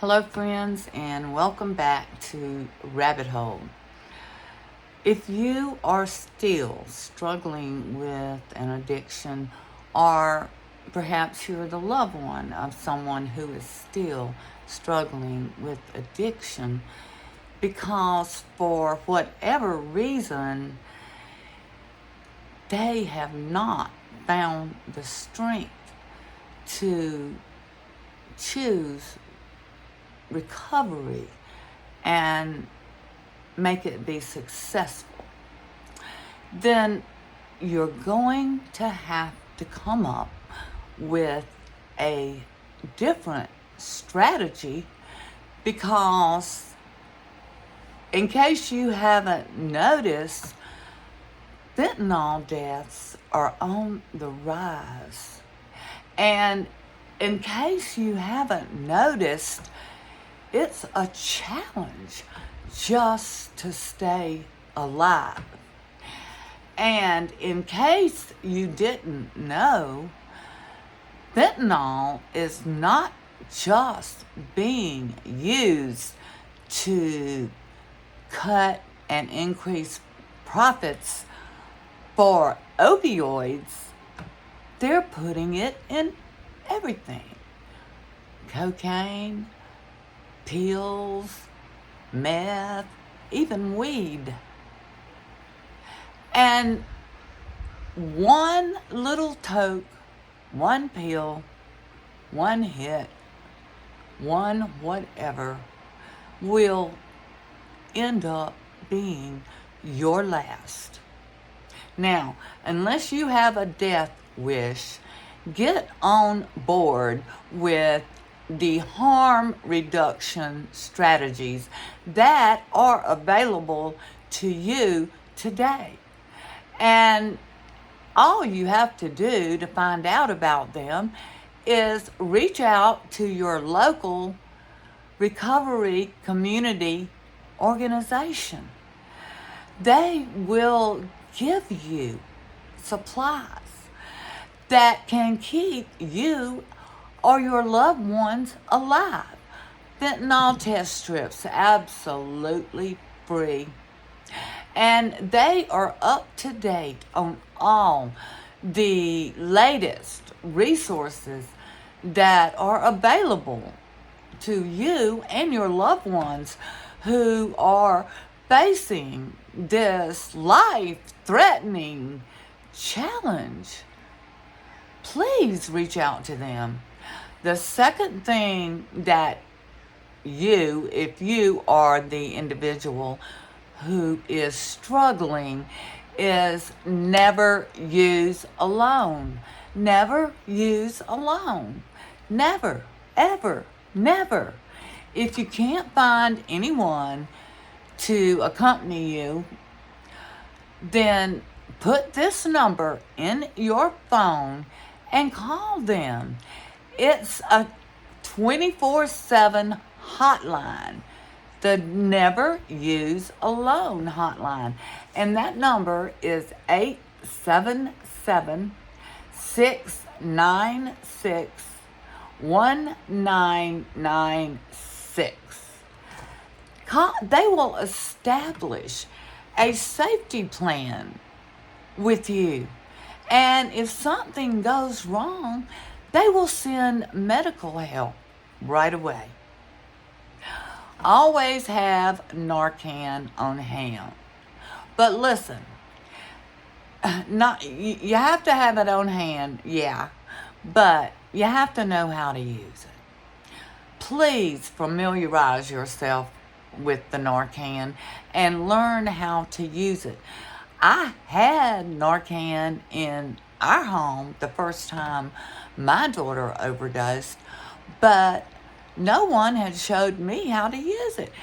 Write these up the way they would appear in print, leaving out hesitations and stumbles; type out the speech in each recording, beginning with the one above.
Hello, friends, and welcome back to Rabbit Hole. If you are still struggling with an addiction, or perhaps you're the loved one of someone who is still struggling with addiction because for whatever reason they have not found the strength to choose recovery and make it be successful, then you're going to have to come up with a different strategy, because in case you haven't noticed, fentanyl deaths are on the rise. And in case you haven't noticed, it's a challenge just to stay alive. And in case you didn't know, fentanyl is not just being used to cut and increase profits for opioids. They're putting it in everything: cocaine, pills, meth, even weed. And one little toke, one pill, one hit, one whatever will end up being your last. Now, unless you have a death wish, get on board with the harm reduction strategies that are available to you today. And all you have to do to find out about them is reach out to your local recovery community organization. They will give you supplies that can keep you or your loved ones alive. Fentanyl test strips, absolutely free. And they are up to date on all the latest resources that are available to you and your loved ones who are facing this life-threatening challenge. Please reach out to them. The second thing that if you are the individual who is struggling, is never use alone. Never use alone. Never, ever, never. If you can't find anyone to accompany you, then put this number in your phone and call them. It's a 24/7 hotline, the Never Use Alone hotline. And that number is 877-696-1996. They will establish a safety plan with you. And if something goes wrong, they will send medical help right away. Always have Narcan on hand. But listen, you have to have it on hand, yeah, but you have to know how to use it. Please familiarize yourself with the Narcan and learn how to use it. I had Narcan in our home the first time my daughter overdosed, but no one had showed me how to use it.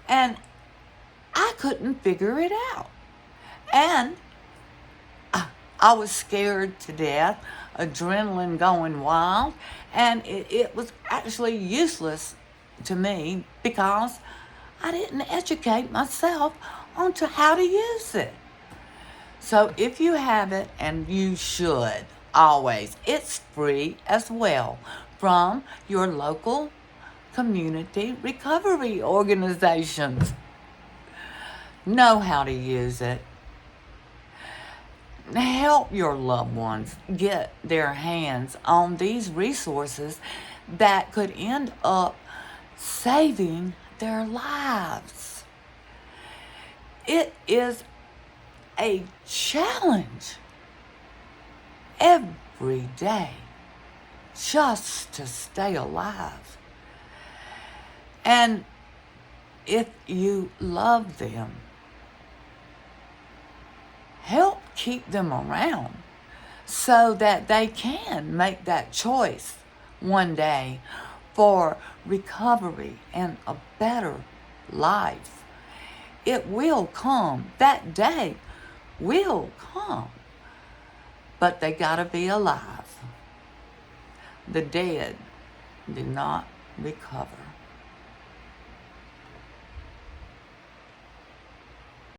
And I couldn't figure it out. And I was scared to death, adrenaline going wild, and it was actually useless to me because I didn't educate myself on to how to use it. So if you have it, and you should always, it's free as well from your local community recovery organizations know how to use it. Help your loved ones get their hands on these resources that could end up saving their lives. It is a challenge every day just to stay alive. And if you love them, help keep them around so that they can make that choice one day for recovery and a better life. It will come. That day will come. But they gotta be alive. The dead do not recover.